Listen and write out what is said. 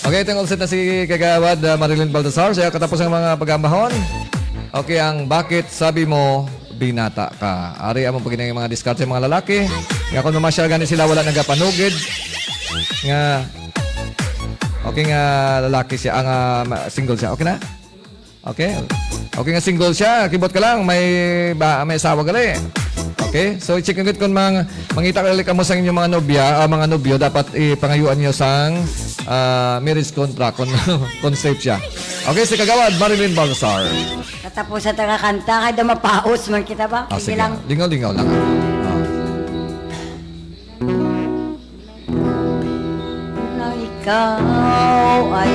Okay, ito yung all set na si Kagawad Marilyn Baltasar. Saya katapos ng mga pag-ambahon. Okay, ang bakit sabi mo binata ka. Ari among pagginang mga diskarte mga lalaki. Nga kung mamasyal gani sila wala nagapanugid. Nga okay nga lalaki siya, ang single siya. Okay na? Okay. Okay nga single siya, kibot ka lang, may asawa gali. Okay? So i-check nyo kung mangita ka mo sa inyong mga nobya, mga nobyo, dapat ipangayuan nyo sang marriage contract kung safe siya. Okay, si Kagawad Marilyn Baltasar. Katapos sa tagakanta, kada mapaos man kita ba? Sige lang. Lingaw-lingaw lang. Na ikaw ay